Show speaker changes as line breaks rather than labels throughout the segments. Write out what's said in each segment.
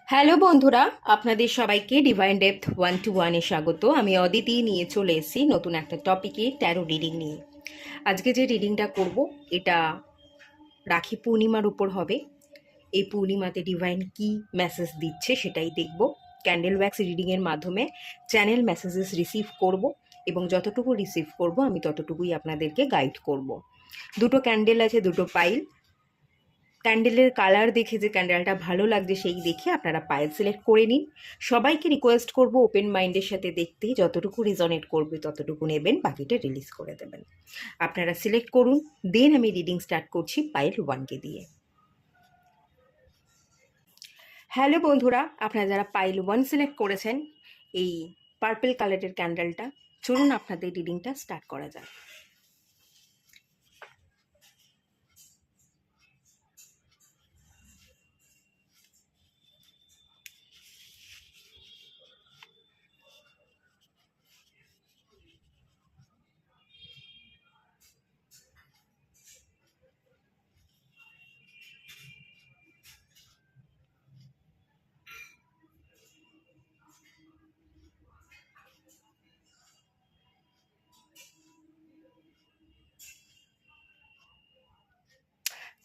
Hello বন্ধুরা, আপনাদের সবাইকে ডিভাইন ডেপথ 121-এ স্বাগত। আমি অদিতি নিয়ে চলে এসেছি নতুন একটা টপিকে, ট্যারো রিডিং নিয়ে। আজকে যে রিডিংটা করব এটা রাখি পূর্ণিমার উপর হবে। এই পূর্ণিমাতে ডিভাইন কি মেসেজ দিচ্ছে সেটাই দেখব। ক্যান্ডেল ওয়্যাক্স রিডিংয়ের মাধ্যমে চ্যানেল মেসেজেস রিসিভ করব এবং যতটুকু রিসিভ করব আমি ততটুকুই আপনাদেরকে গাইড করব। দুটো ক্যান্ডেল আছে, দুটো পাইল। ক্যান্ডেলের কালার দেখে যে ক্যান্ডেলটা ভালো লাগছে সেই দেখে আপনারা পাইল সিলেক্ট করে নিন। সবাইকে রিকোয়েস্ট করব ওপেন মাইন্ডের সাথে দেখতে, যতটুকু রিজনেট করবে ততটুকু নেবেন, বাকিটা রিলিজ করে দেবেন। আপনারা সিলেক্ট করুন, দেন আমি রিডিং স্টার্ট করছি পাইল 1কে দিয়ে। হ্যালো বন্ধুরা, আপনারা যারা পাইল 1 সিলেক্ট করেছেন এই পার্পল কালারের ক্যান্ডেলটা, চলুন আপনাদের রিডিংটা স্টার্ট করা যাক।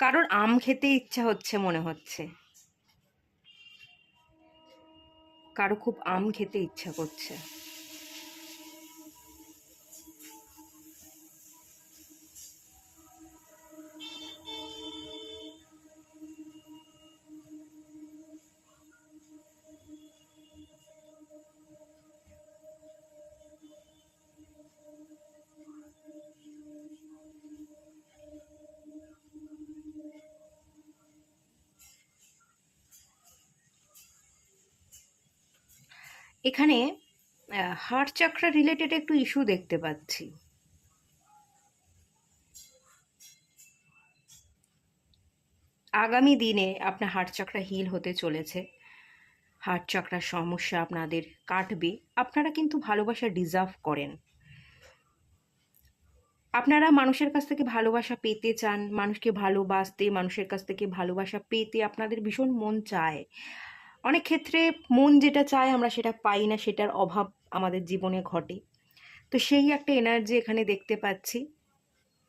কারোর আম খেতে ইচ্ছা হচ্ছে মনে হচ্ছে, কারো খুব আম খেতে ইচ্ছা করছে। এখানে হার্ট চাকরা রিলেটেড একটু ইস্যু দেখতে পাচ্ছি। আগামী দিনে আপনার হার্ট চাকরা হিল হতে চলেছে, হার্ট চাকরার সমস্যা আপনাদের কাটবে। আপনারা কিন্তু ভালোবাসা ডিজার্ভ করেন। আপনারা মানুষের কাছ থেকে ভালোবাসা পেতে চান, মানুষকে ভালোবাসতে, মানুষের কাছ থেকে ভালোবাসা পেতে আপনাদের ভীষণ মন চায়। অনেক ক্ষেত্রে মন যেটা চায় আমরা সেটা পাই না, সেটার অভাব আমাদের জীবনে ঘটে। তো সেই একটা এনার্জি এখানে দেখতে পাচ্ছি।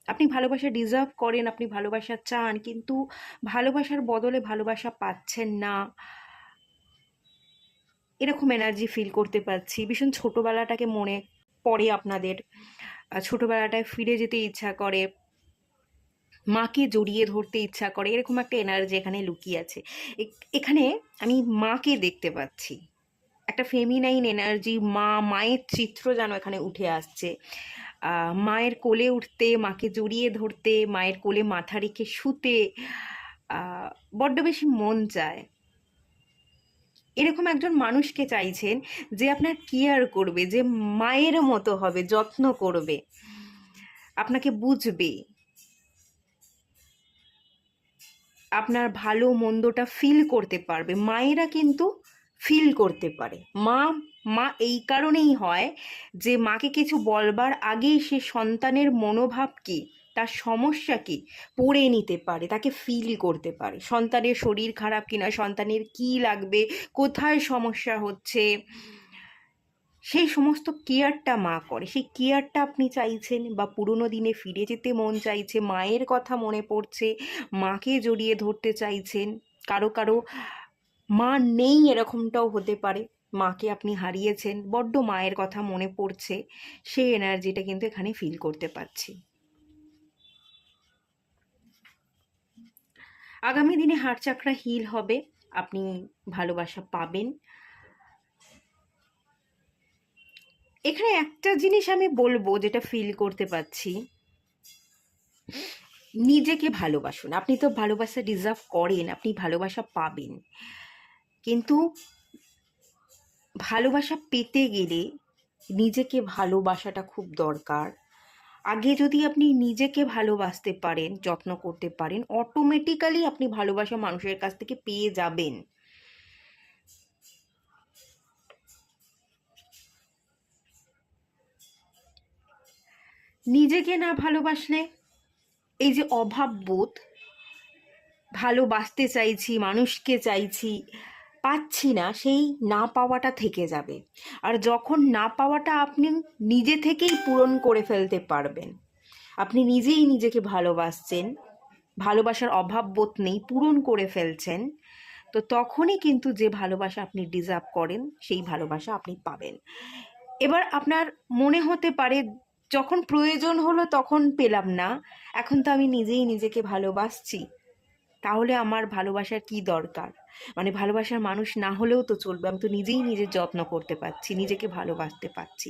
আপনি ভালোবাসা ডিজার্ভ করেন, আপনি ভালোবাসা চান, কিন্তু ভালোবাসার বদলে ভালোবাসা পাচ্ছেন না, এরকম এনার্জি ফিল করতে পারছি। ভীষণ ছোটোবেলাটাকে মনে পড়ে আপনাদের, ছোটোবেলাটায় ফিরে যেতে ইচ্ছা করে, মাকে জড়িয়ে ধরতে ইচ্ছা করে, এরকম একটা এনার্জি এখানে লুকিয়ে আছে। এখানে আমি মাকে দেখতে পাচ্ছি, একটা ফেমিনাইন এনার্জি, মায়ের চিত্র যেন এখানে উঠে আসছে। মায়ের কোলে উঠতে, মাকে জড়িয়ে ধরতে, মায়ের কোলে মাথা রেখে শুতে বড্ড বেশি মন চায়। এরকম একজন মানুষকে চাইছেন যে আপনার কেয়ার করবে, যে মায়ের মতো হবে, যত্ন করবে, আপনাকে বুঝবে, আপনার ভালো মন্দটা ফিল করতে পারবে। মায়েরা কিন্তু ফিল করতে পারে। মা মা এই কারণেই হয় যে মাকে কিছু বলবার আগেই সে সন্তানের মনোভাব কি, তার সমস্যা কি পড়ে নিতে পারে, তাকে ফিল করতে পারে। সন্তানের শরীর খারাপ কিনা, সন্তানের কি লাগবে, কোথায় সমস্যা হচ্ছে, সেই সমস্ত কেয়ারটা মা করে। সেই কেয়ারটা আপনি চাইছেন, বা পুরনো দিনে ফিরে যেতে মন চাইছে, মায়ের কথা মনে পড়ছে, মাকে জড়িয়ে ধরতে চাইছেন। কারো কারো মা নেই, এরকমটাও হতে পারে, মাকে আপনি হারিয়েছেন, বড্ড মায়ের কথা মনে পড়ছে। সেই এনার্জিটা কিন্তু এখানে ফিল করতে পারছি। আগামী দিনে হার্ট চাকরা হিল হবে, আপনি ভালোবাসা পাবেন। এখানে একটা জিনিস আমি বলবো যেটা ফিল করতে পারছি, নিজেকে ভালোবাসুন। আপনি তো ভালোবাসা ডিজার্ভ করেন, আপনি ভালোবাসা পাবেন, কিন্তু ভালোবাসা পেতে গেলে নিজেকে ভালোবাসাটা খুব দরকার। আগে যদি আপনি নিজেকে ভালোবাসতে পারেন, যত্ন করতে পারেন, অটোমেটিক্যালি আপনি ভালোবাসা মানুষের কাছ থেকে পেয়ে যাবেন। নিজেকে না ভালোবাসলে এই যে অভাব বোধ, ভালোবাসতে চাইছি, মানুষকে চাইছি, পাচ্ছি না, সেই না পাওয়াটা থেকে যাবে। আর যখন না পাওয়াটা আপনি নিজে থেকেই পূরণ করে ফেলতে পারবেন, আপনি নিজেই নিজেকে ভালোবাসছেন, ভালোবাসার অভাব বোধ নেই, পূরণ করে ফেলছেন, তো তখনই কিন্তু যে ভালোবাসা আপনি ডিজার্ভ করেন সেই ভালোবাসা আপনি পাবেন। এবার আপনার মনে হতে পারে যখন প্রয়োজন হলো তখন পেলাম না, এখন তো আমি নিজেই নিজেকে ভালোবাসছি, তাহলে আমার ভালোবাসার কি দরকার? মানে ভালোবাসার মানুষ না হলেও তো চলবে, আমি তো নিজেই নিজের যত্ন করতে পারছি, নিজেকে ভালোবাসতে পারছি।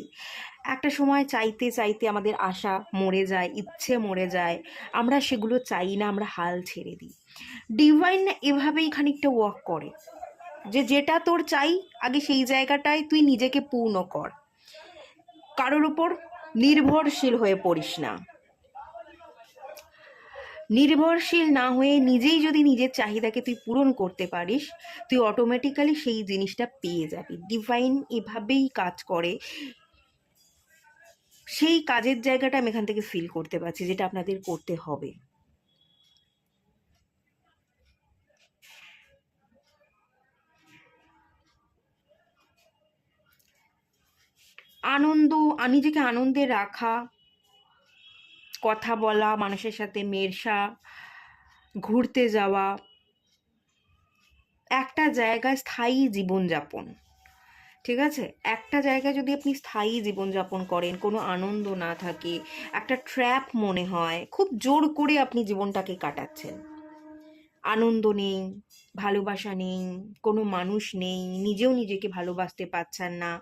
একটা সময় চাইতে চাইতে আমাদের আশা মরে যায়, ইচ্ছে মরে যায়, আমরা সেগুলো চাই না, আমরা হাল ছেড়ে দিই। ডিভাইন এভাবেই খানিকটা ওয়ার্ক করে, যে যেটা তোর চাই আগে সেই জায়গাটায় তুই নিজেকে পূর্ণ কর, কারোর উপর নির্ভরশীল হয়ে পড়িস না। নির্ভরশীল না হয়ে নিজেই যদি নিজের চাহিদাকে তুই পূরণ করতে পারিস, তুই অটোমেটিক্যালি সেই জিনিসটা পেয়ে যাবি। ডিভাইন এভাবেই কাজ করে, সেই কাজের জায়গাটা আমি এখান থেকে ফিল করতে পারছি, যেটা আপনাদের করতে হবে। আনন্দ, নিজেকে আনন্দে রাখা, কথা বলা, মানুষের সাথে মেশা, ঘুরতে যাওয়া, একটা জায়গায় স্থায়ী জীবনযাপন, ঠিক আছে? একটা জায়গায় যদি আপনি স্থায়ী জীবনযাপন করেন, কোনো আনন্দ না থাকে, একটা ট্র্যাপ মনে হয়, খুব জোর করে আপনি জীবনটাকে কাটাচ্ছেন, আনন্দ নেই, ভালোবাসা নেই, কোনো মানুষ নেই, নিজেও নিজেকে ভালোবাসতে পারছেন না,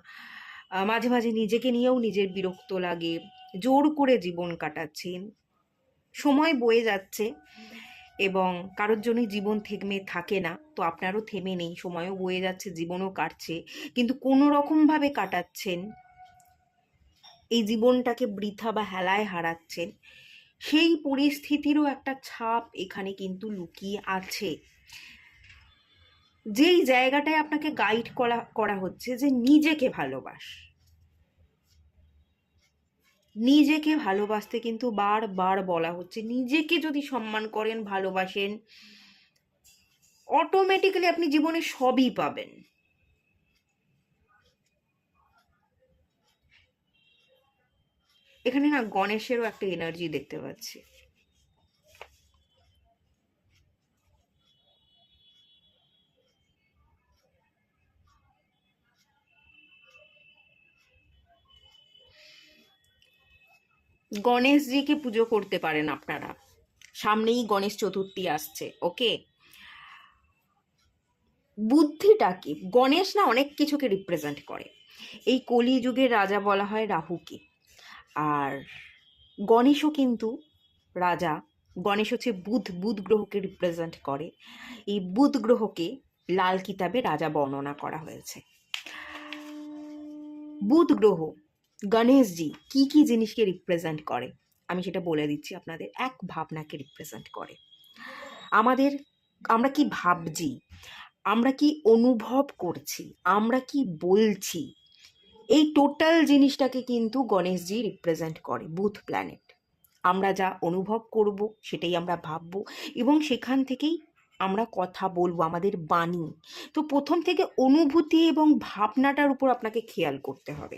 মাঝে মাঝে নিজেকে নিয়েও নিজের বিরক্ত লাগে, জোর করে জীবন কাটাচ্ছেন, সময় বয়ে যাচ্ছে এবং কারোর জন্যই জীবন থেমে থাকে না, তো আপনারও থেমে নেই, সময়ও বয়ে যাচ্ছে, জীবনও কাটছে, কিন্তু কোনো রকমভাবে কাটাচ্ছেন, এই জীবনটাকে বৃথা বা হেলায় হারাচ্ছেন, সেই পরিস্থিতিরও একটা ছাপ এখানে কিন্তু লুকিয়ে আছে। যেই জায়গাটায় আপনাকে গাইড করা হচ্ছে যে নিজেকে ভালোবাস, নিজেকে ভালোবাসতে কিন্তু বারবার বলা হচ্ছে, নিজেকে যদি সম্মান করেন, ভালোবাসেন, অটোমেটিক্যালি আপনি জীবনে সবই পাবেন। এখানে না গণেশেরও একটা এনার্জি দেখতে পাচ্ছি। গণেশজিকে পুজো করতে পারেন আপনারা, সামনেই গণেশ চতুর্থী আসছে, ওকে? বুদ্ধিটা কি, গণেশ না অনেক কিছুকে রিপ্রেজেন্ট করে, এই কলিযুগের রাজা বলা হয় রাহুকে, আর গণেশও কিন্তু রাজা। গণেশ হচ্ছে বুধ গ্রহকে রিপ্রেজেন্ট করে, এই বুধ গ্রহকে লাল কিতাবে রাজা বর্ণনা করা হয়েছে। বুধ গ্রহ, গণেশজি কি কি জিনিসকে রিপ্রেজেন্ট করে আমি সেটা বলে দিচ্ছি আপনাদের। এক, ভাবনাকে রিপ্রেজেন্ট করে, আমরা কি ভাবছি, আমরা কি অনুভব করছি, আমরা কি বলছি, এই টোটাল জিনিসটাকে কিন্তু গণেশজি রিপ্রেজেন্ট করে, বুধ প্ল্যানেট। আমরা যা অনুভব করব সেটাই আমরা ভাববো এবং সেখান থেকেই আমরা কথা বলবো, আমাদের বাণী। তো প্রথম থেকে অনুভূতি এবং ভাবনাটার উপর আপনাকে খেয়াল করতে হবে,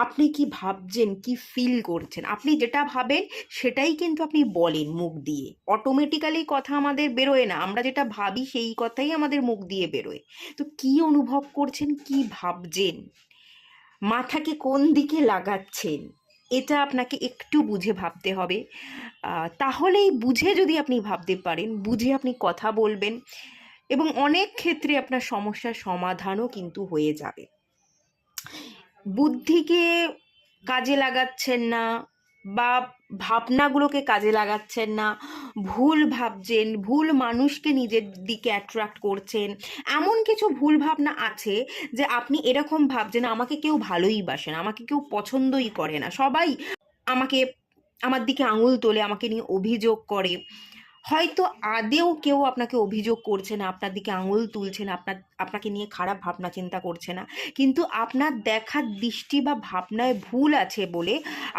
আপনি কি ভাবছেন, কি ফিল করছেন, আপনি যেটা ভাবেন সেটাই কিন্তু আপনি বলেন মুখ দিয়ে, অটোমেটিক্যালি কথা আমাদের বেরোয় না, আমরা যেটা ভাবি সেই কথাই আমাদের মুখ দিয়ে বেরোয়। তো কি অনুভব করছেন, কি ভাবছেন, মাথাকে কোন দিকে লাগাচ্ছেন, এটা আপনাকে একটু বুঝে ভাবতে হবে। তাহলেই বুঝে যদি আপনি ভাবতে পারেন, বুঝে আপনি কথা বলবেন এবং অনেক ক্ষেত্রে আপনার সমস্যার সমাধানও কিন্তু হয়ে যাবে। বুদ্ধিকে কাজে লাগাচ্ছেন না বা ভাবনাগুলোকে কাজে লাগাচ্ছেন না, ভুল ভাবছেন, ভুল মানুষকে নিজের দিকে অ্যাট্রাক্ট করছেন, এমন কিছু ভুল ভাবনা আছে যে আপনি এরকম ভাবছেন আমাকে কেউ ভালোই বাসে না, আমাকে কেউ পছন্দই করে না, সবাই আমাকে, আমার দিকে আঙুল তোলে, আমাকে নিয়ে অভিযোগ করে। হয়তো আদেও কেউ আপনাকে অভিযোগ করছে না, আপনার দিকে আঙুল তুলছে না, আপনাকে নিয়ে খারাপ ভাবনা চিন্তা করছে না, কিন্তু আপনার দেখার দৃষ্টি বা ভাবনায় ভুল আছে বলে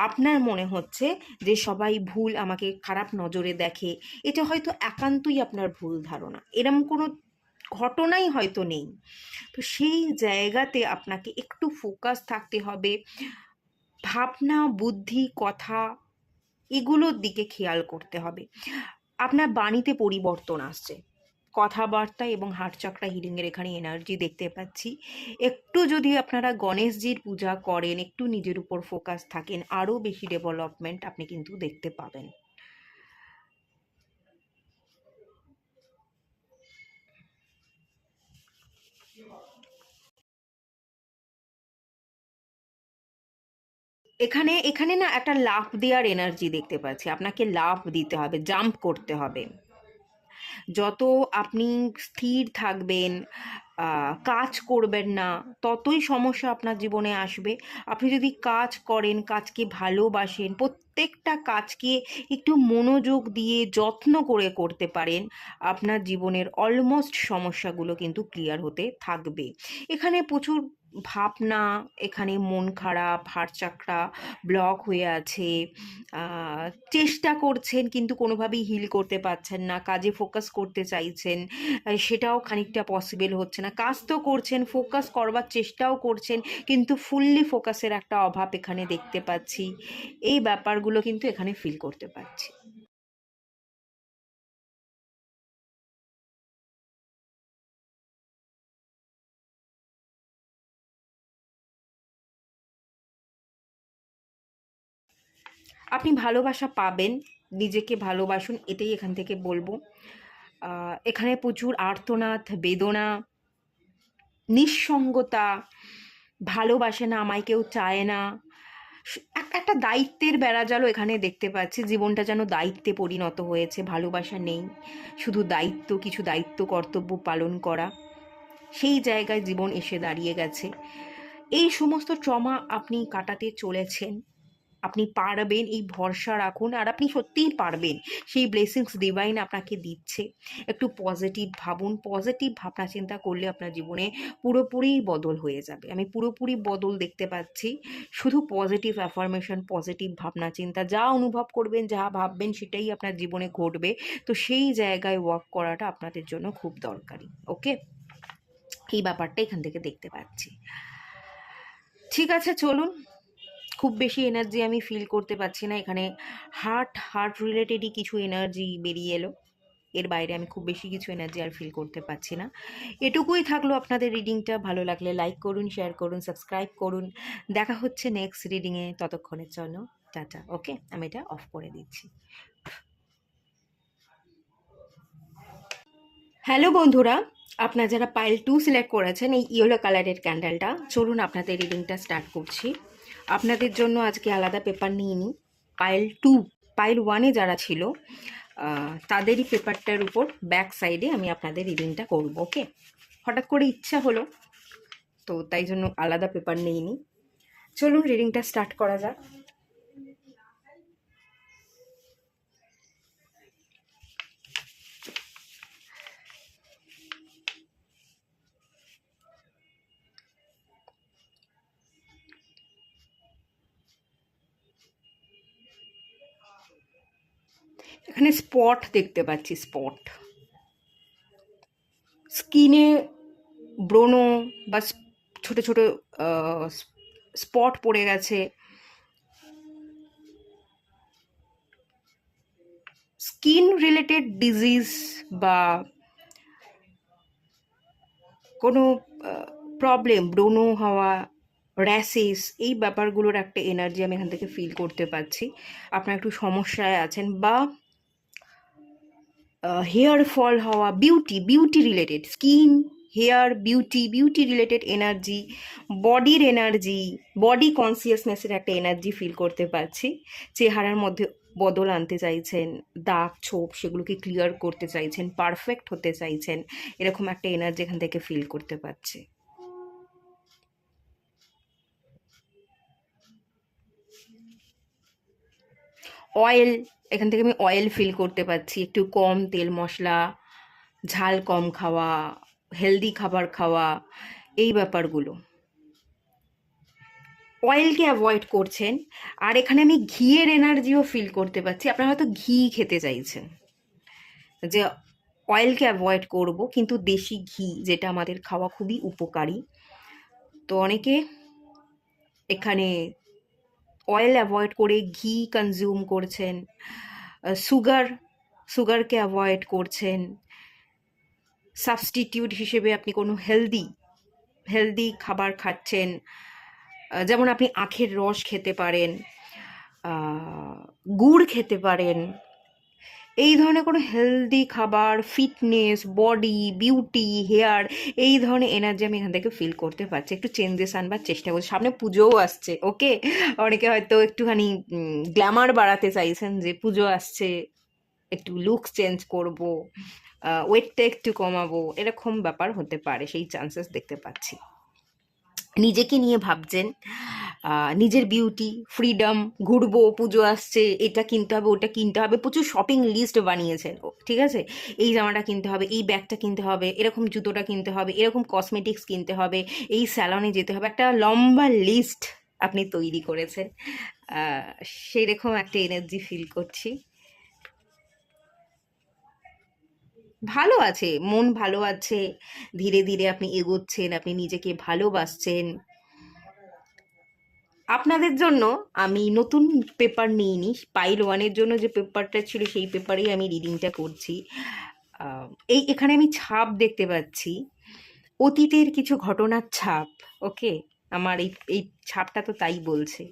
আপনার মনে হচ্ছে যে সবাই ভুল, আমাকে খারাপ নজরে দেখে। এটা হয়তো একান্তই আপনার ভুল ধারণা, এরম কোনো ঘটনাই হয়তো নেই। তো সেই জায়গাতে আপনাকে একটু ফোকাস থাকতে হবে, ভাবনা, বুদ্ধি, কথা এগুলোর দিকে খেয়াল করতে হবে। আপনার বাণীতে পরিবর্তন আসছে, কথাবার্তা এবং হার্ট চক্রা হিলিংয়ের এখানে এনার্জি দেখতে পাচ্ছি। একটু যদি আপনারা গণেশজির পূজা করেন, একটু নিজের উপর ফোকাস থাকেন, আরও বেশি ডেভেলপমেন্ট আপনি কিন্তু দেখতে পাবেন। এখানে এখানে না একটা লাফ দেওয়ার এনার্জি দেখতে পাচ্ছি, আপনাকে লাফ দিতে হবে, জাম্প করতে হবে। যত আপনি স্থির থাকবেন, কাজ করবেন না, ততই সমস্যা আপনার জীবনে আসবে। আপনি যদি কাজ করেন, কাজকে ভালোবাসেন, প্রত্যেকটা কাজকে একটু মনোযোগ দিয়ে যত্ন করে করতে পারেন, আপনার জীবনের অলমোস্ট সমস্যাগুলো কিন্তু ক্লিয়ার হতে থাকবে। এখানে প্রচুর ভাবনা, এখানে মন খারাপ, হাড় চাকরা ব্লক হয়ে আছে, চেষ্টা করছেন কিন্তু কোনোভাবেই হিল করতে পারছেন না, কাজে ফোকাস করতে চাইছেন, সেটাও খানিকটা পসিবল হচ্ছে না। কাজ তো করছেন, ফোকাস করবার চেষ্টাও করছেন, কিন্তু ফুললি ফোকাসের একটা অভাব এখানে দেখতে পাচ্ছি। এই ব্যাপারগুলো কিন্তু এখানে ফিল করতে পারছি। আপনি ভালোবাসা পাবেন, নিজেকে ভালোবাসুন, এটাই এখান থেকে বলবো। এখানে প্রচুর আর্তনাদ, বেদনা, নিঃসঙ্গতা, ভালোবাসে না, আমায় কেউ চায় না, একটা দায়িত্বের বেড়াজালও এখানে দেখতে পাচ্ছি। জীবনটা যেন দায়িত্বে পরিণত হয়েছে, ভালোবাসা নেই, শুধু দায়িত্ব, কিছু দায়িত্ব কর্তব্য পালন করা, সেই জায়গায় জীবন এসে দাঁড়িয়ে গেছে। এই সমস্ত ট্রমা আপনি কাটাতে চলেছেন, আপনি পারবেন, এই ভরসা রাখুন, আর আপনি সত্যিই পারবেন। সেই ব্লেসিংস ডিভাইন আপনাকে দিচ্ছে। একটু পজিটিভ ভাবুন, পজিটিভ ভাবনা চিন্তা করলে আপনার জীবনে পুরোপুরি বদল হয়ে যাবে। আমি পুরোপুরি বদল দেখতে পাচ্ছি। শুধু পজিটিভ অ্যাফার্মেশন, পজিটিভ ভাবনা চিন্তা, যা অনুভব করবেন, যা ভাববেন, সেটাই আপনার জীবনে ঘটবে। তো সেই জায়গায় ওয়ার্ক করাটা আপনাদের জন্য খুব দরকারি। ওকে, এই ব্যাপারটা এখান থেকে দেখতে পাচ্ছি। ঠিক আছে, চলুন। খুব বেশি এনার্জি আমি ফিল করতে পারছি না এখানে। হার্ট রিলেটেডই কিছু এনার্জি বেরিয়ে এলো, এর বাইরে আমি খুব বেশি কিছু এনার্জি আর ফিল করতে পারছি না। এটুকুই থাকলো আপনাদের রিডিংটা। ভালো লাগলে লাইক করুন, শেয়ার করুন, সাবস্ক্রাইব করুন। দেখা হচ্ছে নেক্সট রিডিংয়ে, ততক্ষণের জন্য টাটা। ওকে, আমি এটা অফ করে দিচ্ছি। হ্যালো বন্ধুরা, আপনারা যারা পাইল 2 সিলেক্ট করেছেন, এই ইয়েলো কালারের ক্যান্ডেলটা, চলুন আপনাদের রিডিংটা স্টার্ট করছি। আপনাদের জন্য আজকে আলাদা পেপার নিয়ে নিই। পাইল 2, পাইল 1-এ যারা ছিল তাদেরই পেপারটার উপর ব্যাক সাইডে আমি আপনাদের রিডিংটা করব। ওকে, হঠাৎ করে ইচ্ছা হলো, তো তাই জন্য আলাদা পেপার নিয়ে নিই। চলুন রিডিংটা স্টার্ট করা যাক। এখানে স্পট দেখতে পাচ্ছি, স্পট, স্কিনে ব্রণ বা ছোট ছোট স্পট পড়ে গেছে। স্কিন রিলেটেড ডিজিজ বা কোনো প্রবলেম, ব্রণ হওয়া, র্যাশেস, এই ব্যাপারগুলোর একটা এনার্জি আমি এখান থেকে ফিল করতে পারছি। আপনার একটু সমস্যায় আছেন, বা হেয়ার ফল হওয়া, beauty related, skin, hair, beauty related energy, বডির এনার্জি, বডি কনসিয়াসনেসের একটা এনার্জি ফিল করতে পারছি। চেহারার মধ্যে বদল আনতে চাইছেন, দাগ ছোপ সেগুলোকে ক্লিয়ার করতে চাইছেন, পারফেক্ট হতে চাইছেন, এরকম একটা এনার্জি এখান থেকে ফিল করতে পারছি। অয়েল, এখান থেকে আমি অয়েল ফিল করতে পারছি। একটু কম তেল মশলা, ঝাল কম খাওয়া, হেলদি খাবার খাওয়া, এই ব্যাপারগুলো। অয়েলকে অ্যাভয়েড করছেন। আর এখানে আমি ঘিয়ের এনার্জিও ফিল করতে পারছি। আপনারা হয়তো ঘি খেতে চাইছেন, যে অয়েলকে অ্যাভয়েড করব, কিন্তু দেশি ঘি যেটা আমাদের খাওয়া খুবই উপকারী। তো অনেকে এখানে অয়েল অ্যাভয়েড করে ঘি কনজিউম করছেন, সুগারকে অ্যাভয়েড করছেন। সাবস্টিটিউট হিসেবে আপনি কোনো হেলদি খাবার খাচ্ছেন, যেমন আপনি আখের রস খেতে পারেন, গুড় খেতে পারেন। এই ধরনের কোনো হেলদি খাবার, ফিটনেস, বডি, বিউটি, হেয়ার, এই ধরনের এনার্জি আমি এখান থেকে ফিল করতে পারছি। একটু চেঞ্জেস আনবার চেষ্টা করছি। সামনে পুজোও আসছে, ওকে? অনেকে হয়তো একটুখানি গ্ল্যামার বাড়াতে চাইছেন, যে পুজো আসছে, একটু লুক চেঞ্জ করব, ওয়েটটা একটু কমাবো, এরকম ব্যাপার হতে পারে, সেই চান্সেস দেখতে পাচ্ছি। নিজেকে নিয়ে ভাবছেন, নিজের বিউটি, ফ্রিডম, ঘুরবো, পুজো আসছে, এটা কিনতে হবে, ওটা কিনতে হবে, প্রচুর শপিং লিস্ট বানিয়েছেন, ঠিক আছে? এই জামাটা কিনতে হবে, এই ব্যাগটা কিনতে হবে, এরকম জুতোটা কিনতে হবে, এরকম কসমেটিক্স কিনতে হবে, এই স্যালনে যেতে হবে, একটা লম্বা লিস্ট আপনি তৈরি করেছেন। সেই রকম একটা এনার্জি ফিল করছি। ভালো আছে, মন ভালো আছে, ধীরে ধীরে আপনি এগোচ্ছেন, আপনি নিজেকে ভালোবাসছেন। আপনাদের জন্য আমি নতুন পেপার নিইনি, পাইল ওয়ানের জন্য যে পেপারটা ছিল সেই পেপারেই আমি রিডিংটা করছি। এখানে আমি ছাপ দেখতে পাচ্ছি, অতীতের কিছু ঘটনার ছাপ, ওকে? আমার এই ছাপটা তো তাই বলছে।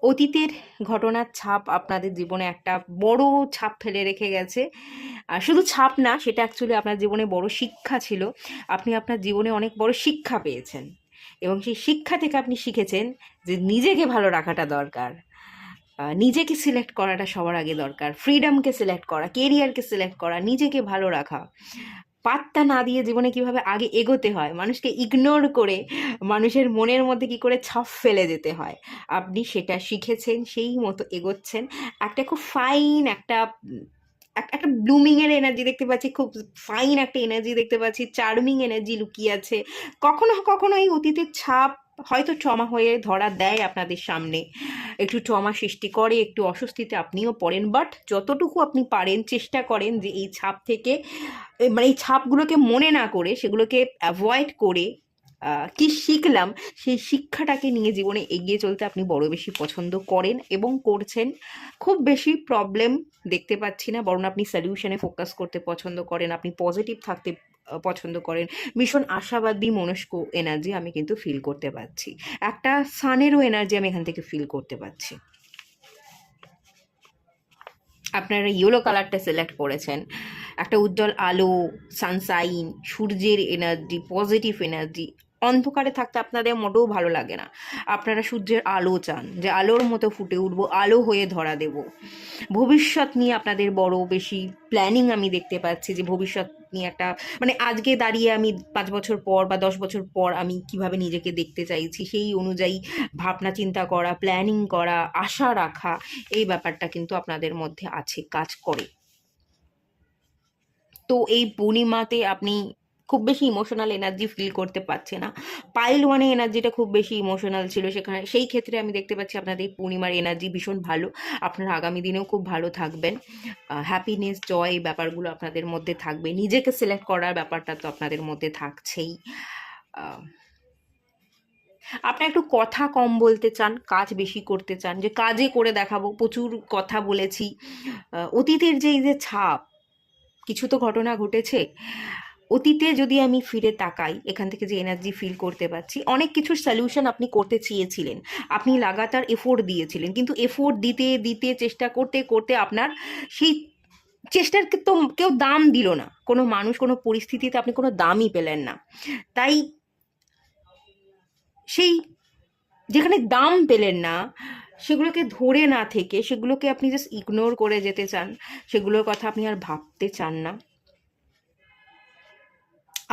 অতীতের ঘটনার ছাপ আপনাদের জীবনে একটা বড় ছাপ ফেলে রেখে গেছে। আর শুধু ছাপ না, সেটা অ্যাকচুয়ালি আপনার জীবনে বড় শিক্ষা ছিল। আপনি আপনার জীবনে অনেক বড় শিক্ষা পেয়েছেন, এবং সেই শিক্ষা থেকে আপনি শিখেছেন যে নিজেকে ভালো রাখাটা দরকার, নিজেকে সিলেক্ট করাটা সবার আগে দরকার, ফ্রিডমকে সিলেক্ট করা, কেরিয়ারকে সিলেক্ট করা, নিজেকে ভালো রাখা, পাত্তা না দিয়ে জীবনে কিভাবে আগে এগোতে হয়, মানুষকে ইগনোর করে মানুষের মনের মধ্যে কি করে ছাপ ফেলে যেতে হয়, আপনি সেটা শিখেছেন, সেই মতো এগোচ্ছেন। একটা খুব ফাইন একটা ব্লুমিং এর এনার্জি দেখতে পাচ্ছি, খুব ফাইন একটা এনার্জি দেখতে পাচ্ছি, চার্মিং এনার্জি লুকিয়ে আছে। কখনো কখনো এই অতীতের ছাপ হয়তো ট্রমা হয়ে ধরা দেয় আপনাদের সামনে, একটু ট্রমা সৃষ্টি করে, একটু অস্বস্তিতে আপনিও পড়েন, বাট যতটুকু আপনি পারেন চেষ্টা করেন যে এই ছাপ থেকে, মানে এই ছাপগুলোকে মনে না করে, সেগুলোকে অ্যাভয়েড করে কি শিখলাম সেই শিক্ষাটাকে নিয়ে জীবনে এগিয়ে চলতে আপনি বড় বেশি পছন্দ করেন এবং করছেন। খুব বেশি প্রবলেম দেখতে পাচ্ছি না, বরং আপনি সলিউশনে ফোকাস করতে পছন্দ করেন, আপনি পজিটিভ থাকতে পছন্দ করেন, ভীষণ আশাবাদী মনস্ক এনার্জি আমি কিন্তু ফিল করতে পারছি। একটা সানেরও এনার্জি আমি এখান থেকে ফিল করতে পারছি। আপনারা ইয়েলো কালারটা সিলেক্ট করেছেন, একটা উজ্জ্বল আলো, সানশাইন, সূর্যের এনার্জি, পজিটিভ এনার্জি। অন্ধকারে থাকতে আপনাদের মোটেও ভালো লাগে না, আপনারা সূর্যের আলো চান, যে আলোর মতো ফুটে উঠবো, আলো হয়ে ধরা দেব। ভবিষ্যৎ নিয়ে আপনাদের বড় বেশি প্ল্যানিং আমি দেখতে পাচ্ছি, যে ভবিষ্যৎ নিয়ে একটা, মানে আজকে দাঁড়িয়ে আমি 5 বছর পর বা 10 বছর পর আমি কিভাবে নিজেকে দেখতে চাইছি, সেই অনুযায়ী ভাবনা চিন্তা করা, প্ল্যানিং করা, আশা রাখা, এই ব্যাপারটা কিন্তু আপনাদের মধ্যে আছে, কাজ করে। তো এই পূর্ণিমাতে আপনি খুব বেশি ইমোশনাল এনার্জি ফিল করতে পারছে না। পাইল ওয়ানে এনার্জিটা খুব বেশি ইমোশনাল ছিল, সেখানে সেই ক্ষেত্রে আমি দেখতে পাচ্ছি আপনাদের এই পূর্ণিমার এনার্জি ভীষণ ভালো। আপনারা আগামী দিনেও খুব ভালো থাকবেন, হ্যাপিনেস, জয়, এই ব্যাপারগুলো আপনাদের মধ্যে থাকবে। নিজেকে সিলেক্ট করার ব্যাপারটা তো আপনাদের মধ্যে থাকছেই। আপনারা একটু কথা কম বলতে চান, কাজ বেশি করতে চান, যে কাজে করে দেখাবো, প্রচুর কথা বলেছি। অতীতের যে এই যে ছাপ, কিছু তো ঘটনা ঘটেছে অতীতে, যদি আমি ফিরে তাকাই, এখান থেকে যে এনার্জি ফিল করতে পারছি, অনেক কিছুর সলিউশন আপনি করতে চেয়েছিলেন, আপনি লাগাতার এফোর্ট দিয়েছিলেন, কিন্তু এফোর্ট দিতে দিতে, চেষ্টা করতে করতে আপনার সেই চেষ্টারকে তো কেউ দাম দিল না, কোনো মানুষ, কোনো পরিস্থিতিতে আপনি কোনো দামই পেলেন না। তাই সেই যেখানে দাম পেলেন না, সেগুলোকে ধরে না থেকে, সেগুলোকে আপনি জাস্ট ইগনোর করে যেতে চান, সেগুলোর কথা আপনি আর ভাবতে চান না।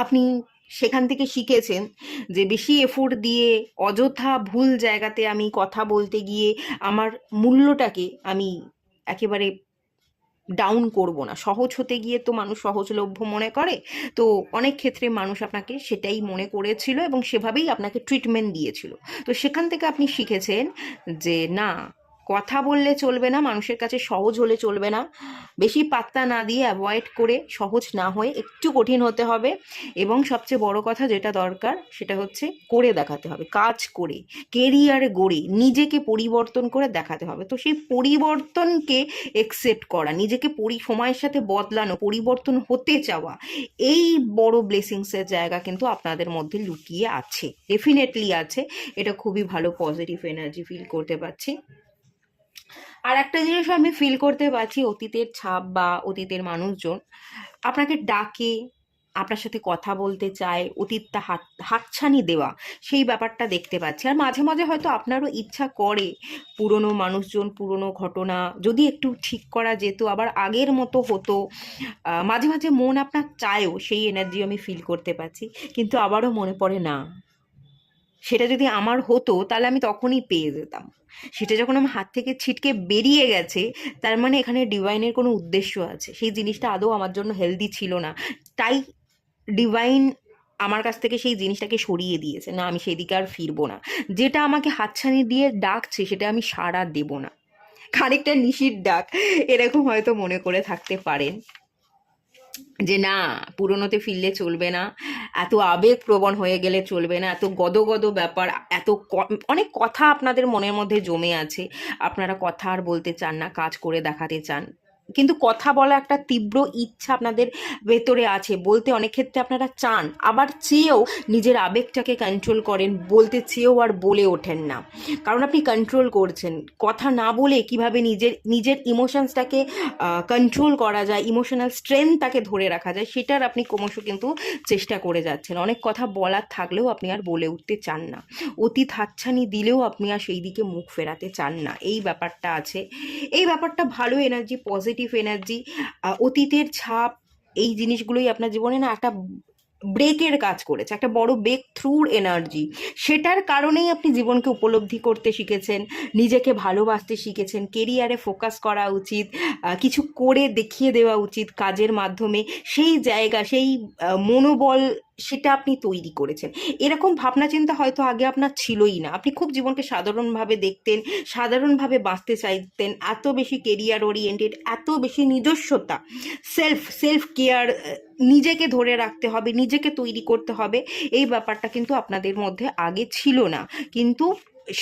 আপনি সেখান থেকে শিখেছেন যে বেশি এফোর্ট দিয়ে অযথা ভুল জায়গাতে আমি কথা বলতে গিয়ে আমার মূল্যটাকে আমি একেবারে ডাউন করব না। সহজ হতে গিয়ে তো মানুষ সহজলভ্য মনে করে, তো অনেক ক্ষেত্রে মানুষ আপনাকে সেটাই মনে করেছিল এবং সেভাবেই আপনাকে ট্রিটমেন্ট দিয়েছিল। তো সেখান থেকে আপনি শিখেছেন যে না, কথা বললে চলবে না, মানুষের কাছে সহজ হলে চলবে না, বেশি পাত্তা না দিয়ে অ্যাভয়েড করে সহজ না হয়ে একটু কঠিন হতে হবে। এবং সবচেয়ে বড় কথা যেটা দরকার সেটা হচ্ছে করে দেখাতে হবে, কাজ করে, কেরিয়ারে গড়ে নিজেকে পরিবর্তন করে দেখাতে হবে। তো সেই পরিবর্তনকে একসেপ্ট করা, নিজেকে সময়ের সাথে বদলানো, পরিবর্তন হতে চাওয়া, এই বড় ব্লেসিংসের জায়গা কিন্তু আপনাদের মধ্যে লুকিয়ে আছে, ডেফিনেটলি আছে। এটা খুবই ভালো পজিটিভ এনার্জি ফিল করতে পারছি। আর একটা জিনিস আমি ফিল করতে পারছি, অতীতের ছাপ বা অতীতের মানুষজন আপনাকে ডাকে, আপনার সাথে কথা বলতে চায়, অতীতটা হাতছানি দেওয়া, সেই ব্যাপারটা দেখতে পাচ্ছি। আর মাঝে মাঝে হয়তো আপনারও ইচ্ছা করে পুরনো মানুষজন, পুরনো ঘটনা যদি একটু ঠিক করা যেত, আবার আগের মতো হতো, মাঝে মাঝে মন আপনার চায়ও, সেই এনার্জি আমি ফিল করতে পারছি। কিন্তু আবারও মনে পড়ে না, সেটা যদি আমার হতো তাহলে আমি তখনই পেয়ে যেতাম। সেটা যখন আমার হাত থেকে ছিটকে বেরিয়ে গেছে, তার মানে এখানে ডিভাইনের কোনো উদ্দেশ্য আছে। সেই জিনিসটা আদৌ আমার জন্য হেলদি ছিল না, তাই ডিভাইন আমার কাছ থেকে সেই জিনিসটাকে সরিয়ে দিয়েছে। না, আমি সেই দিকে আর ফিরবো না। যেটা আমাকে হাতছানি দিয়ে ডাকছে সেটা আমি সাড়া দেব না। খানিকটা নিশির ডাক এরকম হয়তো মনে করে থাকতে পারেন যে না, পুরনোতে ফিরলে চলবে না, এত আবেগপ্রবণ হয়ে গেলে চলবে না, এত গদগদ ব্যাপার, অনেক কথা আপনাদের মনের মধ্যে জমে আছে, আপনারা কথা আর বলতে চান না, কাজ করে দেখাতে চান। কিন্তু কথা বলা একটা তীব্র ইচ্ছা আপনাদের ভেতরে আছে, বলতে অনেক ক্ষেত্রে আপনারা চান, আবার চেয়েও নিজের আবেগটাকে কন্ট্রোল করেন, বলতে চেয়েও আর বলে ওঠেন না, কারণ আপনি কন্ট্রোল করছেন। কথা না বলে কিভাবে নিজের নিজের ইমোশনসটাকে কন্ট্রোল করা যায়, ইমোশনাল স্ট্রেংথ তাকে ধরে রাখা যায়, সেটার আপনি ক্রমশ কিন্তু চেষ্টা করে যাচ্ছেন। অনেক কথা বলার থাকলেও আপনি আর বলে উঠতে চান না, অতীত হাতছানি দিলেও আপনি আর সেই দিকে মুখ ফেরাতে চান না, এই ব্যাপারটা আছে। এই ব্যাপারটা ভালো এনার্জি, পজিটিভ এনার্জি। অতীতের ছাপ, এই জিনিসগুলোই আপনার জীবনে না একটা ব্রেকের কাজ করেছে, একটা বড় ব্রেক থ্রুর এনার্জি। সেটার কারণেই আপনি জীবনকে উপলব্ধি করতে শিখেছেন, নিজেকে ভালোবাসতে শিখেছেন, কেরিয়ারে ফোকাস করা উচিত, কিছু করে দেখিয়ে দেওয়া উচিত কাজের মাধ্যমে, সেই জায়গা, সেই মনোবল, সেটা আপনি তৈরি করেছেন। এরকম ভাবনা চিন্তা হয়তো আগে আপনার ছিলই না, আপনি খুব জীবনকে সাধারণভাবে দেখতেন, সাধারণভাবে বাঁচতে চাইতেন। এত বেশি কেরিয়ার ওরিয়েন্টেড, এত বেশি নিজস্বতা, সেলফ কেয়ার, নিজেকে ধরে রাখতে হবে, নিজেকে তৈরি করতে হবে, এই ব্যাপারটা কিন্তু আপনাদের মধ্যে আগে ছিল না। কিন্তু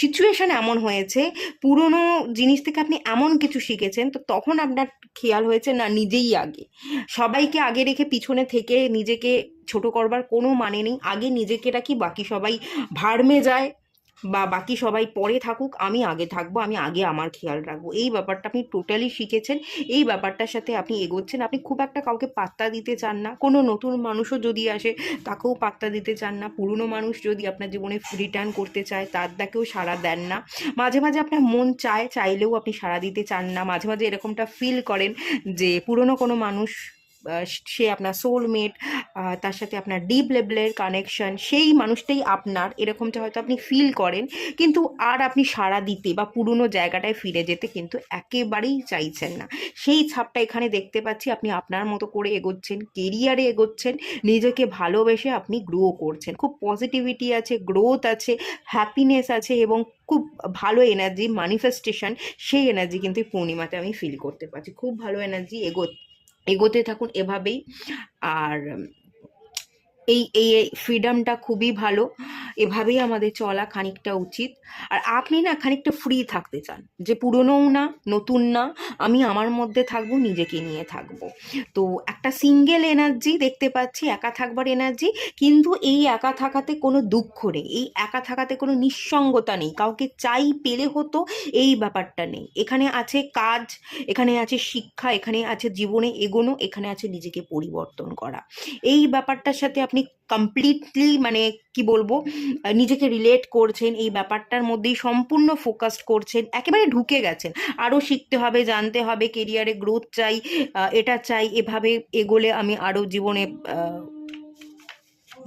সিচুয়েশন এমন হয়েছে, পুরনো জিনিস থেকে আপনি এমন কিছু শিখেছেন, তো তখন আপনার খেয়াল হয়েছে না, নিজেই আগে, সবাইকে আগে রেখে পিছনে থেকে নিজেকে ছোট করবার কোনো মানে নেই। আগে নিজেকে রাখি, বাকি সবাই ভাড়মে যায় বা বাকি সবাই পরে থাকুক, আমি আগে থাকবো, আমি আগে আমার খেয়াল রাখবো, এই ব্যাপারটা আপনি টোটালি শিখেছেন। এই ব্যাপারটার সাথে আপনি এগোচ্ছেন, আপনি খুব একটা কাউকে পাত্তা দিতে চান না, কোনো নতুন মানুষও যদি আসে তাকেও পাত্তা দিতে চান না, পুরনো মানুষ যদি আপনার জীবনে রিটার্ন করতে চায় তার ডাকেও সাড়া দেন না। মাঝে মাঝে আপনার মন চাইলেও আপনি সাড়া দিতে চান না, মাঝে মাঝে এরকমটা ফিল করেন যে পুরনো কোনো মানুষ, সে আপনার সোলমেট, তার সাথে আপনার ডিপ লেভেলের কানেকশন, সেই মানুষটাই আপনার, এরকমটা হয়তো আপনি ফিল করেন। কিন্তু আর আপনি সাড়া দিতে বা পুরনো জায়গাটায় ফিরে যেতে কিন্তু একেবারেই চাইছেন না। সেই ছাপটা এখানে দেখতে পাচ্ছি, আপনি আপনার মতো করে এগোচ্ছেন, কেরিয়ারে এগোচ্ছেন, নিজেকে ভালোবেসে আপনি গ্রো করছেন, খুব পজিটিভিটি আছে, গ্রোথ আছে, হ্যাপিনেস আছে, এবং খুব ভালো এনার্জি ম্যানিফেস্টেশন, সেই এনার্জি কিন্তু এই পূর্ণিমাতে আমি ফিল করতে পারছি। খুব ভালো এনার্জি, এগোতে থাকুন এভাবেই। আর এই এই ফ্রিডমটা খুবই ভালো, এভাবেই আমাদের চলা খানিকটা উচিত। আর আপনি না খানিকটা ফ্রি থাকতে চান, যে পুরনোও না, নতুন না, আমি আমার মধ্যে থাকবো, নিজেকে নিয়ে থাকবো। তো একটা সিঙ্গেল এনার্জি দেখতে পাচ্ছি, একা থাকবার এনার্জি। কিন্তু এই একা থাকাতে কোনো দুঃখ নেই, এই একা থাকাতে কোনো নিঃসঙ্গতা নেই, কাউকে চাই পেলে হতো, এই ব্যাপারটা নেই। এখানে আছে কাজ, এখানে আছে শিক্ষা, এখানে আছে জীবনে এগোনো, এখানে আছে নিজেকে পরিবর্তন করা। এই ব্যাপারটার সাথে আপনি কমপ্লিটলি, মানে কি বলবো, নিজেকে রিলেট করছেন, এই ব্যাপারটার মধ্যেই সম্পূর্ণ ফোকাসড করছেন, একেবারে ঢুকে গেছেন। আরও শিখতে হবে, জানতে হবে, কেরিয়ারে গ্রোথ চাই, এটা চাই, এভাবে এগোলে আমি আরও জীবনে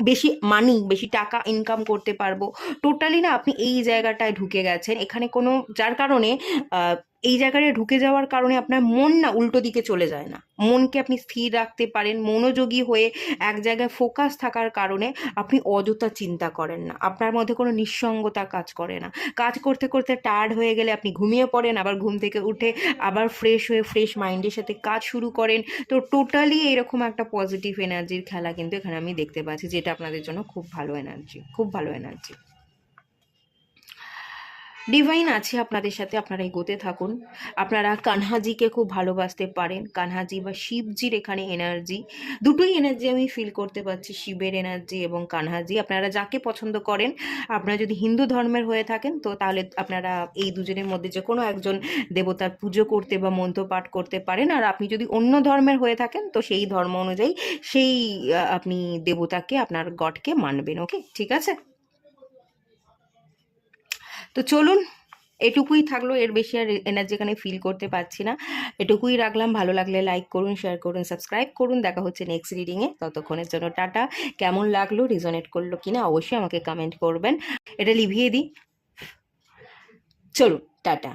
বেশি মানি, বেশি টাকা ইনকাম করতে পারবো। টোটালি না আপনি এই জায়গাটায় ঢুকে গেছেন, এখানে কোনো, যার কারণে এই জায়গায় ঢুকে যাওয়ার কারণে আপনার মন না উল্টো দিকে চলে যায় না, মনকে আপনি স্থির রাখতে পারেন, মনোযোগী হয়ে এক জায়গায় ফোকাস থাকার কারণে আপনি অযথা চিন্তা করেন না, আপনার মধ্যে কোনো নিঃসঙ্গতা কাজ করে না। কাজ করতে করতে টায়ার্ড হয়ে গেলে আপনি ঘুমিয়ে পড়েন, আবার ঘুম থেকে উঠে আবার ফ্রেশ হয়ে ফ্রেশ মাইন্ডের সাথে কাজ শুরু করেন। তো টোটালি এরকম একটা পজিটিভ এনার্জির খেলা কিন্তু এখানে আমি দেখতে পাচ্ছি, যেটা আপনাদের জন্য খুব ভালো এনার্জি, খুব ভালো এনার্জি। ডিভাইন আছে আপনাদের সাথে, আপনারা এগোতে থাকুন। আপনারা কানহাজিকে খুব ভালোবাসতে পারেন, কানহাজি বা শিবজির এখানে এনার্জি, দুটোই এনার্জি আমি ফিল করতে পারছি, শিবের এনার্জি এবং কানহাজি। আপনারা যাকে পছন্দ করেন, আপনারা যদি হিন্দু ধর্মের হয়ে থাকেন তো তাহলে আপনারা এই দুজনের মধ্যে যে কোনো একজন দেবতার পুজো করতে বা মন্ত্র পাঠ করতে পারেন। আর আপনি যদি অন্য ধর্মের হয়ে থাকেন তো সেই ধর্ম অনুযায়ী সেই আপনি দেবতাকে, আপনার গডকে মানবেন। ওকে, ঠিক আছে। তো চলুন, এটুকুই থাকলো, এর বেশি আর এনার্জি এখানে ফিল করতে পারছি না, এটুকুই রাখলাম। ভালো লাগলে লাইক করুন, শেয়ার করুন, সাবস্ক্রাইব করুন। দেখা হচ্ছে নেক্সট রিডিংয়ে, ততক্ষণের জন্য টাটা। কেমন লাগলো, রিজনেট করলো কিনা অবশ্যই আমাকে কমেন্ট করবেন। এটা লিভিয়ে দিই, চলুন টাটা।